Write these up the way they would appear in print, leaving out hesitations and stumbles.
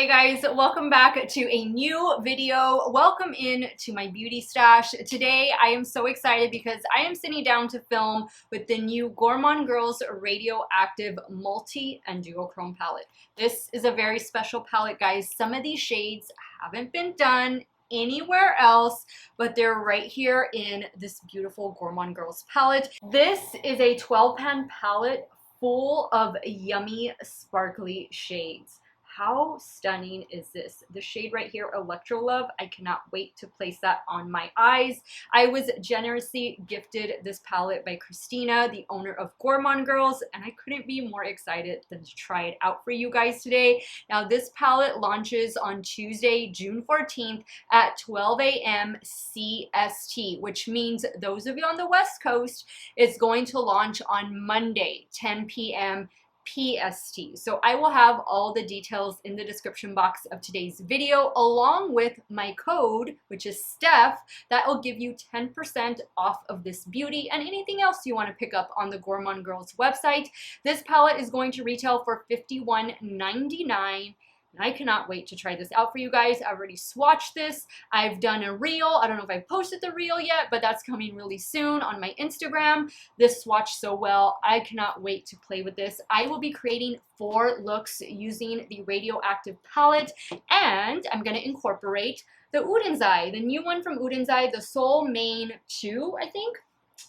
Hey guys, welcome back to a new video. Welcome in to my beauty stash. Today I am so excited because I am sitting down to film with the new Gourmande Girls Radioactive Multi and Duochrome palette. This is a very special palette, guys. Some of these shades haven't been done anywhere else, but they're right here in this beautiful Gourmande Girls palette. This is a 12-pan palette full of yummy, sparkly shades. How stunning is this? The shade right here, Electro Love, I cannot wait to place that on my eyes. I was generously gifted this palette by Christina, the owner of Gourmande Girls, and I couldn't be more excited than to try it out for you guys today. Now, this palette launches on Tuesday, June 14th at 12 a.m. CST, which means those of you on the West Coast, it's going to launch on Monday, 10 p.m. PST. So I will have all the details in the description box of today's video, along with my code, which is Steff, that will give you 10% off of this beauty and anything else you want to pick up on the Gourmande Girls website. This palette is going to retail for $51.99. And I cannot wait to try this out for you guys. I've already swatched this. I've done a reel. I don't know if I posted the reel yet, but that's coming really soon on my Instagram. This swatched so well. I cannot wait to play with this. I will be creating 4 looks using the Radioactive palette, and I'm going to incorporate the Oden's Eye, the new one from Oden's Eye, the Solmane 2, I think.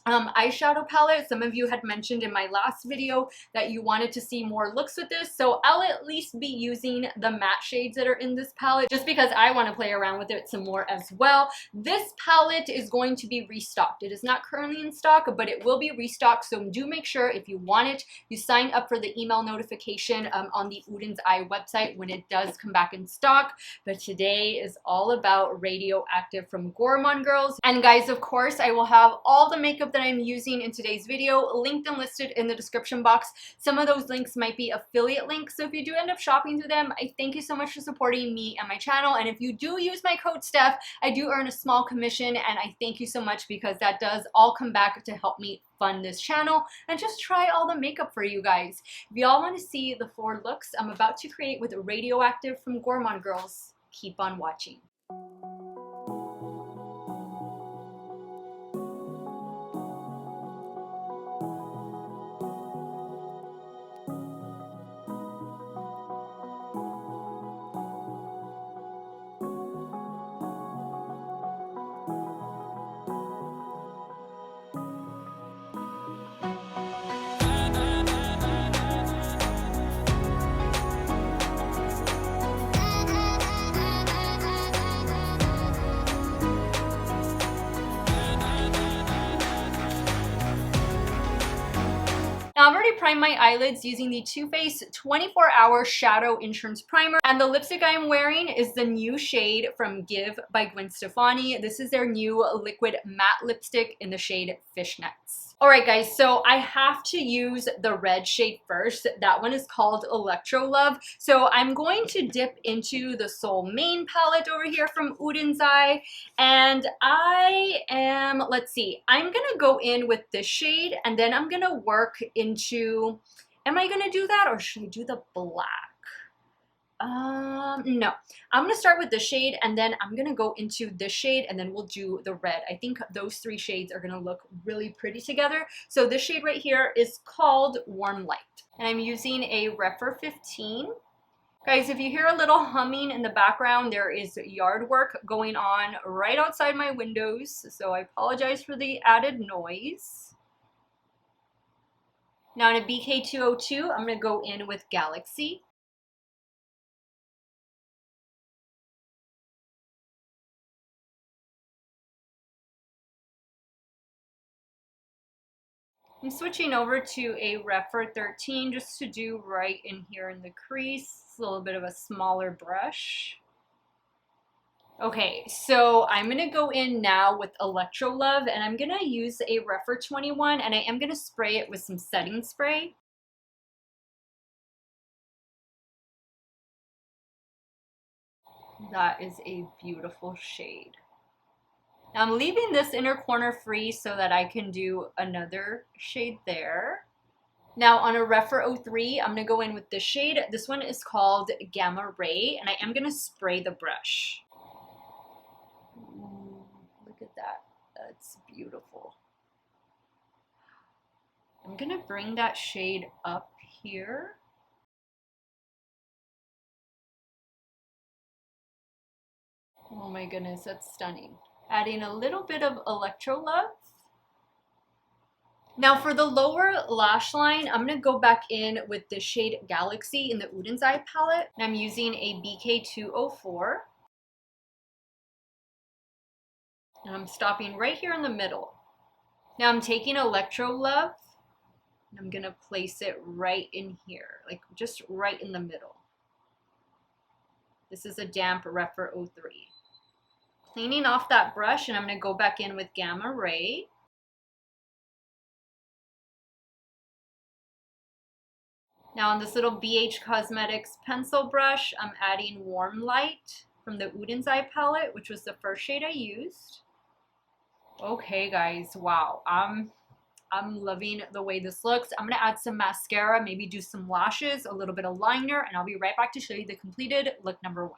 Eyeshadow palette. Some of you had mentioned in my last video that you wanted to see more looks with this, so I'll at least be using the matte shades that are in this palette just because I want to play around with it some more as well. This palette is going to be restocked. It is not currently in stock, but it will be restocked, so do make sure if you want it, you sign up for the email notification on the Oden's Eye website when it does come back in stock. But today is all about Radioactive from Gourmande Girls. And guys, of course, I will have all the makeup that I'm using in today's video linked and listed in the description box. Some of those links might be affiliate links, so if you do end up shopping through them, I thank you so much for supporting me and my channel. And if you do use my code Steff, I do earn a small commission, and I thank you so much because that does all come back to help me fund this channel and just try all the makeup for you guys. If y'all want to see the 4 looks I'm about to create with Radioactive from Gourmande Girls, keep on watching. Now, I've already primed my eyelids using the Too Faced 24-Hour Shadow Insurance Primer. And the lipstick I am wearing is the new shade from Give by Gwen Stefani. This is their new liquid matte lipstick in the shade Fishnets. Alright guys, so I have to use the red shade first. That one is called Electro Love. So I'm going to dip into the Solmane palette over here from Oden's Eye. And let's see, I'm going to go in with this shade and then I'm going to work into, am I going to do that or should I do the black? No, I'm gonna start with this shade and then I'm gonna go into this shade and then we'll do the red. I think those 3 shades are gonna look really pretty together. So this shade right here is called Warm Light, and I'm using a Rephr 15. Guys, if you hear a little humming in the background, there is yard work going on right outside my windows, so I apologize for the added noise. Now in a BK202, I'm gonna go in with Galaxy. I'm switching over to a Rephr 13 just to do right in here in the crease. It's a little bit of a smaller brush. Okay, so I'm going to go in now with Electro Love, and I'm going to use a Rephr 21, and I am going to spray it with some setting spray. That is a beautiful shade. Now I'm leaving this inner corner free so that I can do another shade there. Now on a Refer 03, I'm gonna go in with this shade. This one is called Gamma Ray, and I am gonna spray the brush. Look at that, that's beautiful. I'm gonna bring that shade up here. Oh my goodness, that's stunning. Adding a little bit of Electro Love. Now for the lower lash line, I'm gonna go back in with the shade Galaxy in the Oden's Eye palette. And I'm using a BK204. And I'm stopping right here in the middle. Now I'm taking Electro Love, and I'm gonna place it right in here, like just right in the middle. This is a damp Refer 03. Cleaning off that brush, and I'm gonna go back in with Gamma Ray. Now on this little BH Cosmetics pencil brush, I'm adding Warm Light from the Oden's Eye palette, which was the first shade I used. Okay guys, wow, I'm loving the way this looks. I'm gonna add some mascara, maybe do some lashes, a little bit of liner, and I'll be right back to show you the completed look number 1.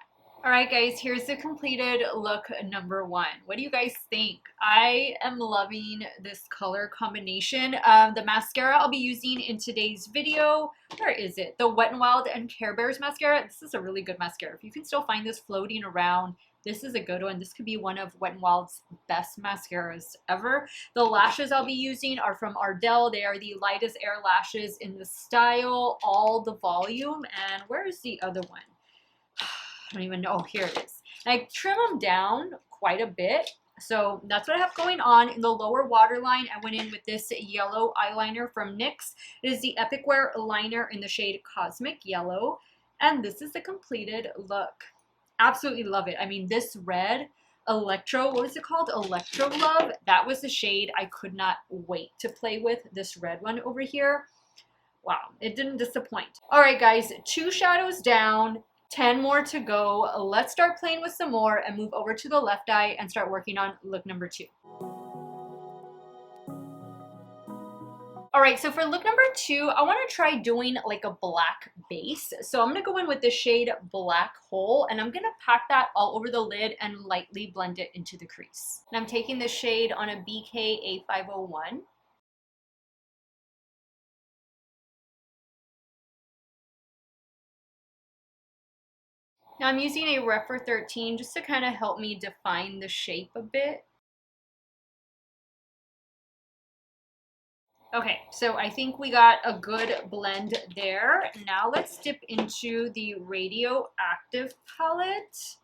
All right guys, here's the completed look number 1. What do you guys think? I am loving this color combination. The mascara I'll be using in today's video, where is it? The Wet n Wild and Care Bears mascara. This is a really good mascara. If you can still find this floating around, this is a good one. This could be one of Wet n Wild's best mascaras ever. The lashes I'll be using are from Ardell. They are the lightest air lashes in the style, all the volume. And where is the other one? I don't even know. Oh, here it is. And I trim them down quite a bit. So that's what I have going on. In the lower waterline, I went in with this yellow eyeliner from NYX. It is the Epic Wear liner in the shade Cosmic Yellow. And this is the completed look. Absolutely love it. I mean, this red Electro, what was it called? Electro Love. That was the shade I could not wait to play with. This red one over here. Wow, it didn't disappoint. All right, guys, 2 shadows down. 10 more to go. Let's start playing with some more and move over to the left eye and start working on look number 2. All right, so for look number 2, I want to try doing like a black base. So I'm going to go in with the shade Black Hole, and I'm going to pack that all over the lid and lightly blend it into the crease. And I'm taking the shade on a BK-A501. Now I'm using a Refer 13 just to kind of help me define the shape a bit. Okay, so I think we got a good blend there. Now let's dip into the Radioactive palette.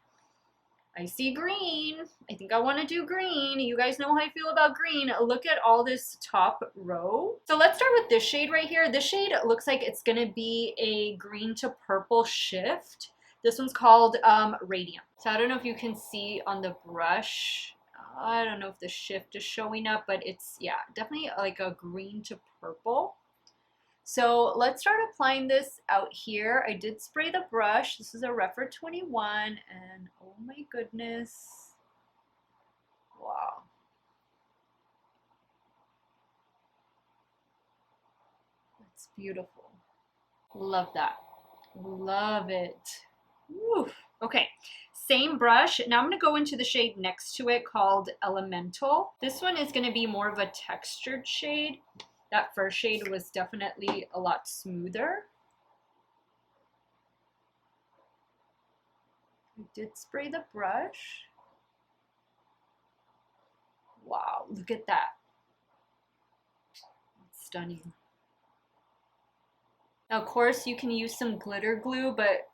I see green. I think I want to do green. You guys know how I feel about green. Look at all this top row. So let's start with this shade right here. This shade looks like it's going to be a green to purple shift. This one's called Radium. So I don't know if you can see on the brush. I don't know if the shift is showing up, but it's, yeah, definitely like a green to purple. So let's start applying this out here. I did spray the brush. This is a Refer 21, and oh my goodness. Wow. That's beautiful. Love that. Love it. Woo. Okay, same brush. Now I'm going to go into the shade next to it called Elemental. This one is going to be more of a textured shade. That first shade was definitely a lot smoother. I did spray the brush. Wow, look at that. It's stunning. Now, of course, you can use some glitter glue, but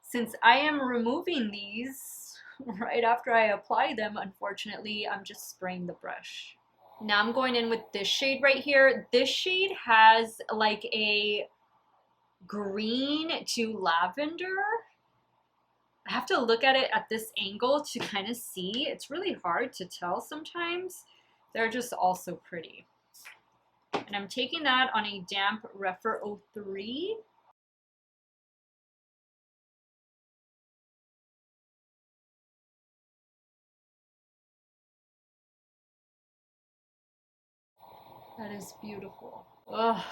since I am removing these right after I apply them, unfortunately, I'm just spraying the brush. Now I'm going in with this shade right here. This shade has like a green to lavender. I have to look at it at this angle to kind of see. It's really hard to tell sometimes. They're just all so pretty. And I'm taking that on a damp Refer 03. That is beautiful. Oh,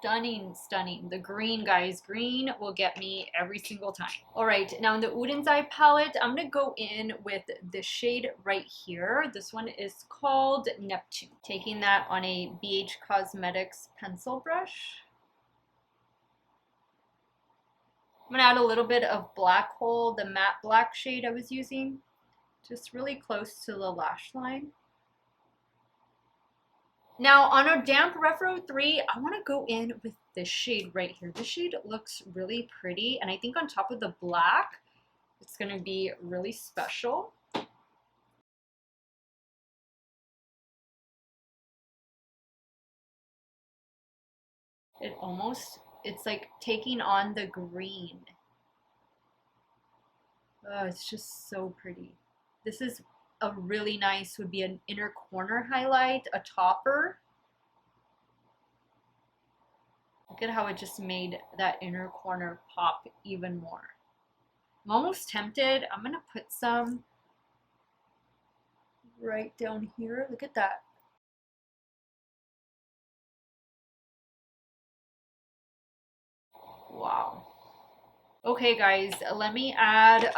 Stunning, stunning. The green, guys, green will get me every single time. All right, now in the Oden's Eye palette, I'm gonna go in with the shade right here. This one is called Neptune. Taking that on a BH Cosmetics pencil brush. I'm gonna add a little bit of Black Hole, the matte black shade I was using, just really close to the lash line. Now on our damp Repro 3, I want to go in with this shade right here. This shade looks really pretty, and I think on top of the black, it's going to be really special. It's like taking on the green. Oh, it's just so pretty. This is a really nice, would be an inner corner highlight, a topper. Look at how it just made that inner corner pop even more. I'm almost tempted. I'm gonna put some right down here. Look at that. Wow. Okay guys, let me add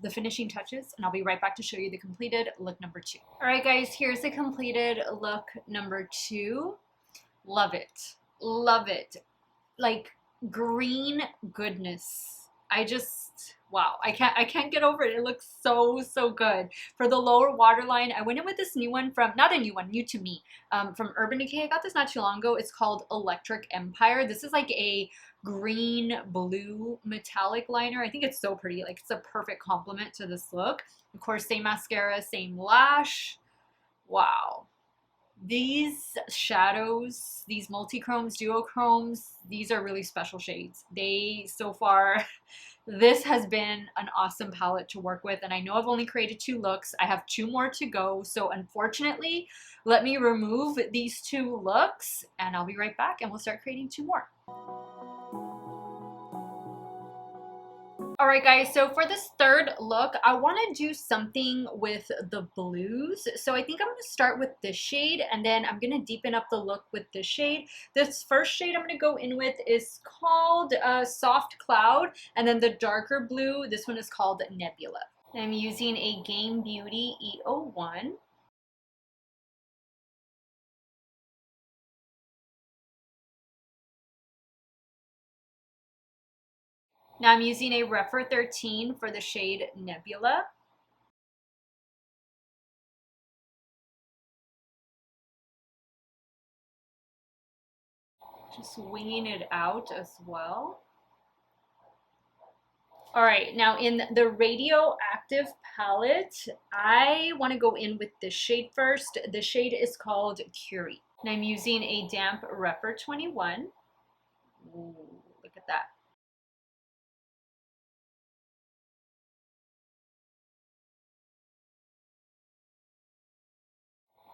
the finishing touches and I'll be right back to show you the completed look number 2. All right guys, here's the completed look number 2. Love it. Love it. Like green goodness. Wow, I can't get over it. It looks so good. For the lower waterline, I went in with this new one from, not a new one, new to me, from Urban Decay. I got this not too long ago. It's called Electric Empire. This is like a green blue metallic liner. I think it's so pretty. Like it's a perfect complement to this look. Of course, same mascara, same lash. Wow. These shadows, these multi-chromes, duochromes, these are really special shades. So far, this has been an awesome palette to work with, and I know I've only created 2 looks. I have 2 more to go, so unfortunately, let me remove these 2 looks, and I'll be right back, and we'll start creating 2 more. Alright guys, so for this third look, I want to do something with the blues. So I think I'm going to start with this shade and then I'm going to deepen up the look with this shade. This first shade I'm going to go in with is called Soft Cloud, and then the darker blue, this one is called Nebula. I'm using a Game Beauty E01. Now I'm using a Repro 13 for the shade Nebula. Just winging it out as well. All right, now in the Radioactive palette, I want to go in with this shade first. The shade is called Curie. And I'm using a damp Repro 21. Ooh, look at that.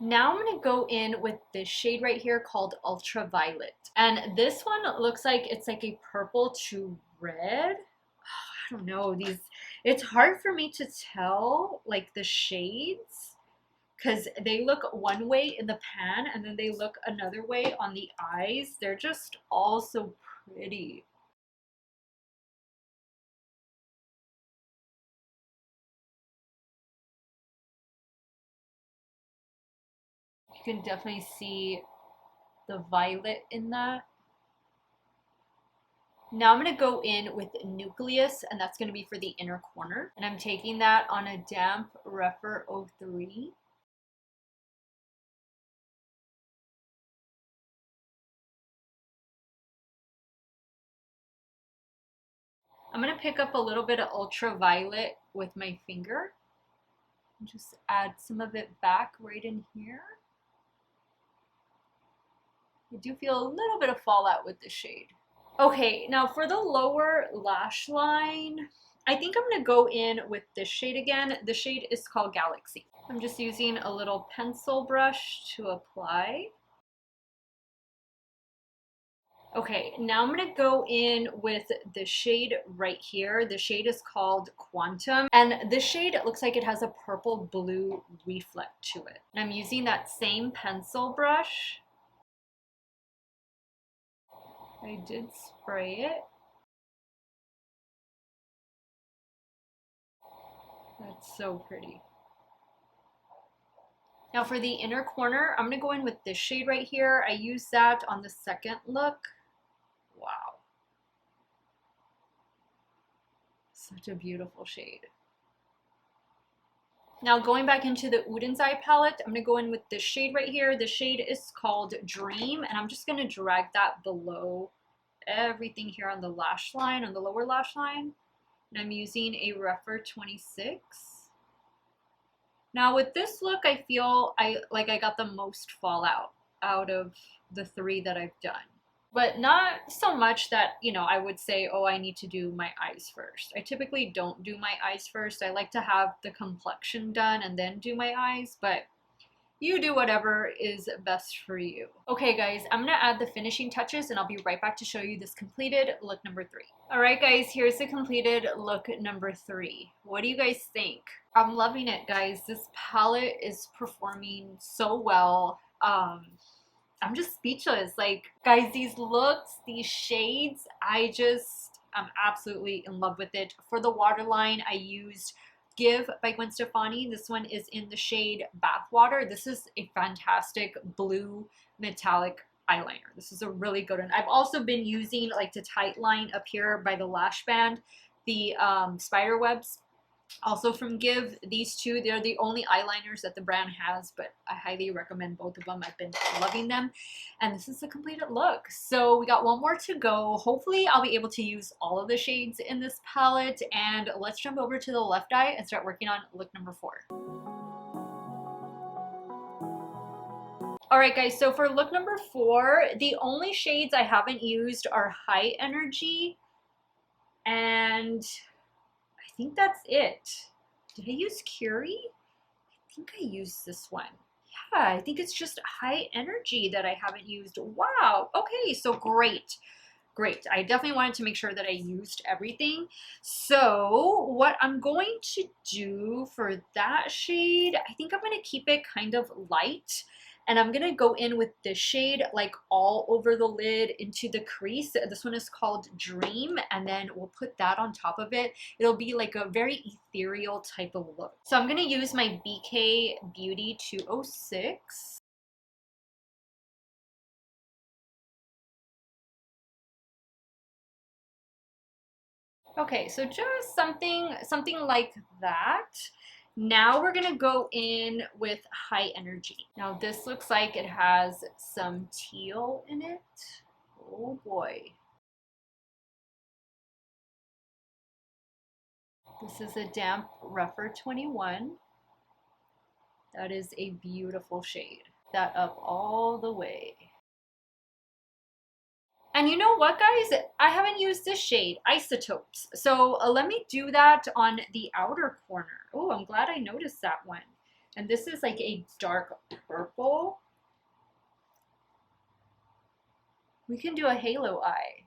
Now I'm going to go in with this shade right here called Ultraviolet. And this one looks like it's like a purple to red. I don't know, it's hard for me to tell like the shades because they look one way in the pan and then they look another way on the eyes. They're just all so pretty. You can definitely see the violet in that. Now I'm going to go in with Nucleus, and that's going to be for the inner corner. And I'm taking that on a damp Repro 03. I'm going to pick up a little bit of ultraviolet with my finger. And just add some of it back right in here. I do feel a little bit of fallout with this shade. Okay, now for the lower lash line, I think I'm going to go in with this shade again. The shade is called Galaxy. I'm just using a little pencil brush to apply. Okay, now I'm going to go in with the shade right here. The shade is called Quantum, and this shade looks like it has a purple blue reflect to it. And I'm using that same pencil brush I did spray it. That's so pretty. Now for the inner corner, I'm gonna go in with this shade right here. I used that on the second look. Wow. Such a beautiful shade. Now going back into the Oden's eye palette, I'm gonna go in with this shade right here. The shade is called Dream, and I'm just gonna drag that below everything here on the lash line, on the lower lash line. And I'm using a Refer 26. Now with this look, I feel I got the most fallout out of the three that I've done. But not so much that, you know, I would say, oh, I need to do my eyes first. I typically don't do my eyes first. I like to have the complexion done and then do my eyes, but you do whatever is best for you. Okay guys, I'm gonna add the finishing touches and I'll be right back to show you this completed look number 3. All right guys, here's the completed look number 3. What do you guys think? I'm loving it, guys. This palette is performing so well. I'm just speechless. Like, guys, these looks, these shades, I'm absolutely in love with it. For the waterline, I used Give by Gwen Stefani. This one is in the shade Bathwater. This is a fantastic blue metallic eyeliner. This is a really good one. I've also been using, like, to tight line up here by the lash band, the spider webs. Also from Give, these two, they're the only eyeliners that the brand has, but I highly recommend both of them. I've been loving them. And this is the completed look. So we got one more to go. Hopefully I'll be able to use all of the shades in this palette. And let's jump over to the left eye and start working on look number 4. Alright guys, so for look number 4, the only shades I haven't used are High Energy and I think that's it. Did I use Curie? I think I used this one. Yeah, I think it's just High Energy that I haven't used. Wow. Okay, so great. Great. I definitely wanted to make sure that I used everything. So what I'm going to do for that shade, I think I'm going to keep it kind of light. And I'm going to go in with this shade like all over the lid into the crease. This one is called Dream. And then we'll put that on top of it. It'll be like a very ethereal type of look. So I'm going to use my BK Beauty 206. Okay, so just something like that. Now we're gonna go in with High Energy. Now this looks like it has some teal in it. Oh boy. This is a damp Refer 21. That is a beautiful shade. That up all the way. And you know what, guys? I haven't used this shade, Isotopes. So let me do that on the outer corner. Oh, I'm glad I noticed that one. And this is like a dark purple. We can do a halo eye.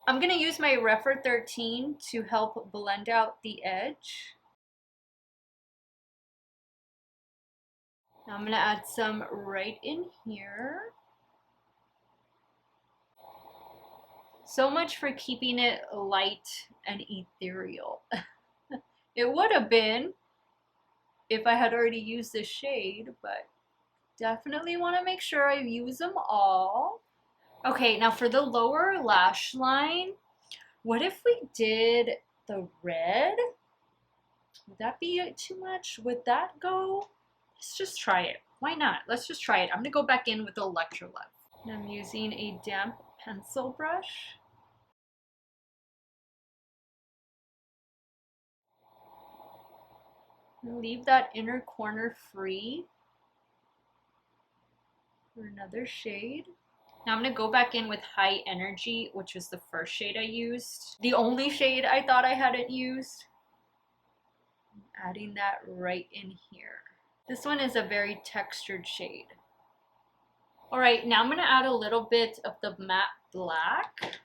I'm going to use my Refer 13 to help blend out the edge. Now I'm going to add some right in here. So much for keeping it light and ethereal. It would have been if I had already used this shade, but definitely want to make sure I use them all. Okay, now for the lower lash line, what if we did the red? Would that be too much? Would that go? Let's just try it. Why not? Let's just try it. I'm gonna go back in with the Electrolyte. I'm using a damp pencil brush. Leave that inner corner free for another shade. Now I'm gonna go back in with High Energy, which was the first shade I used. The only shade I thought I hadn't used. I'm adding that right in here. This one is a very textured shade. All right, now I'm gonna add a little bit of the matte black.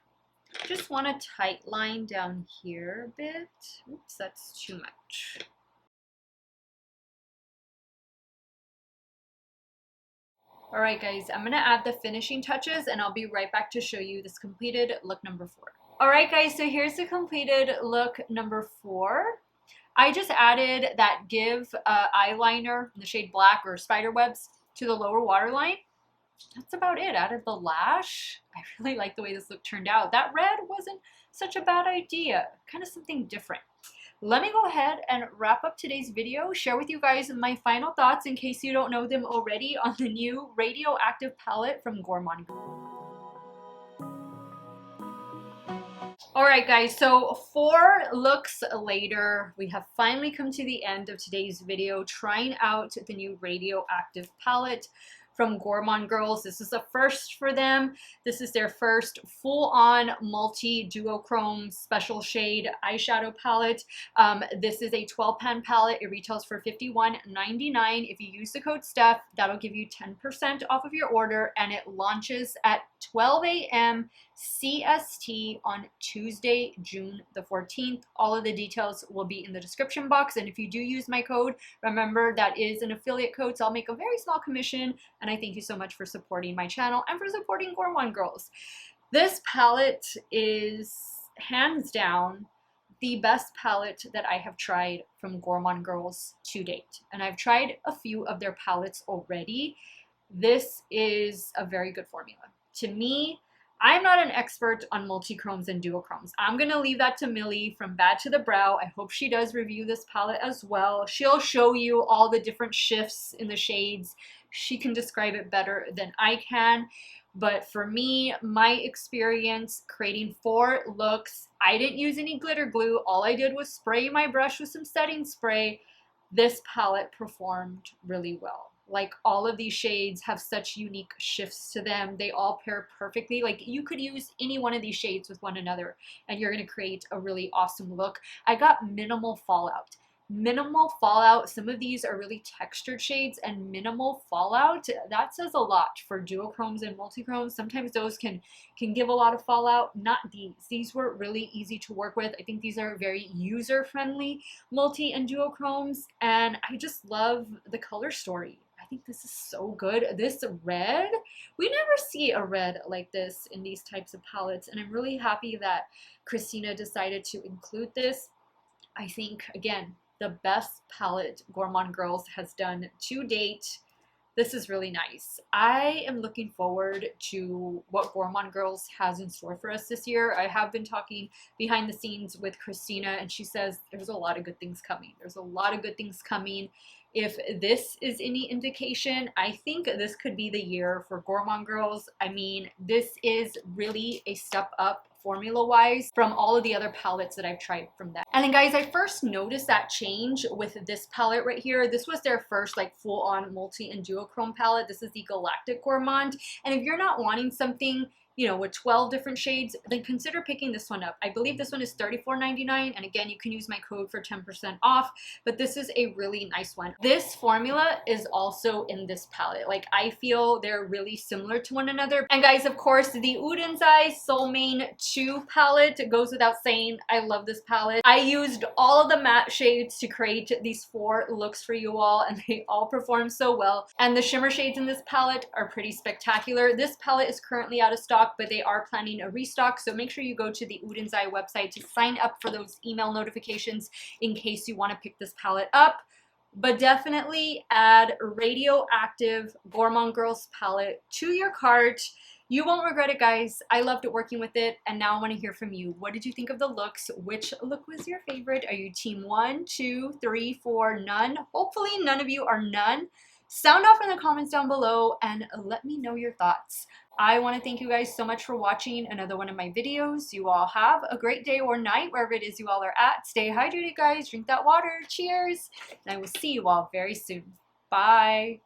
Just want a tight line down here a bit. Oops, that's too much. Alright guys, I'm gonna add the finishing touches and I'll be right back to show you this completed look number 4. Alright guys, so here's the completed look number 4. I just added that Give eyeliner in the shade Black or Spiderwebs to the lower waterline. That's about it. Added the lash. I really like the way this look turned out. That red wasn't such a bad idea. Kind of something different. Let me go ahead and wrap up today's video, share with you guys my final thoughts in case you don't know them already on the new Radioactive palette from Gourmande. Alright guys, so 4 looks later, we have finally come to the end of today's video trying out the new Radioactive palette from Gourmande Girls. This is a first for them. This is their first full-on multi-duochrome special shade eyeshadow palette. This is a 12-pan palette. It retails for $51.99. If you use the code Steff, that'll give you 10% off of your order, and it launches at 12 a.m. CST on Tuesday, June the 14th. All of the details will be in the description box, and if you do use my code, remember that is an affiliate code, so I'll make a very small commission, and I thank you so much for supporting my channel and for supporting Gourmande Girls. This palette is hands down the best palette that I have tried from Gourmande Girls to date, and I've tried a few of their palettes already. This is a very good formula. To me, I'm not an expert on multichromes and duochromes. I'm going to leave that to Millie from Bad to the Brow. I hope she does review this palette as well. She'll show you all the different shifts in the shades. She can describe it better than I can. But for me, my experience creating 4 looks, I didn't use any glitter glue. All I did was spray my brush with some setting spray. This palette performed really well. Like, all of these shades have such unique shifts to them. They all pair perfectly. Like, you could use any one of these shades with one another and you're going to create a really awesome look. I got minimal fallout. Minimal fallout. Some of these are really textured shades, and minimal fallout, that says a lot for duochromes and multichromes. Sometimes those can give a lot of fallout. Not these. These were really easy to work with. I think these are very user-friendly multi and duochromes, and I just love the color story. I think this is so good. This red, we never see a red like this in these types of palettes, and I'm really happy that Christina decided to include this. I think, again, the best palette Gourmande Girls has done to date. This is really nice. I am looking forward to what Gourmande Girls has in store for us this year. I have been talking behind the scenes with Christina, and she says there's a lot of good things coming. There's a lot of good things coming. If this is any indication, I think this could be the year for Gourmande Girls. I mean, this is really a step up formula-wise from all of the other palettes that I've tried from them. And then guys, I first noticed that change with this palette right here. This was their first like full-on multi and duochrome palette. This is the Galactic Gourmande. And if you're not wanting something, you know, with 12 different shades, then consider picking this one up. I believe this one is $34.99, and again, you can use my code for 10% off, but this is a really nice one. This formula is also in this palette. Like, I feel they're really similar to one another. And guys, of course, the Oden's Solmane 2 palette goes without saying. I love this palette. I used all of the matte shades to create these 4 looks for you all, and they all perform so well. And the shimmer shades in this palette are pretty spectacular. This palette is currently out of stock, but they are planning a restock, so make sure you go to the Oden's website to sign up for those email notifications in case you want to pick this palette up. But definitely add Radioactive Gourmande Girls palette to your cart. You won't regret it, guys. I loved it working with it, and now I want to hear from you. What did you think of the looks? Which look was your favorite? Are you team 1, 2, 3, 4, none? Hopefully none of you are none. Sound off in the comments down below and let me know your thoughts. I want to thank you guys so much for watching another one of my videos. You all have a great day or night, wherever it is you all are at. Stay hydrated, guys. Drink that water. Cheers. And I will see you all very soon. Bye.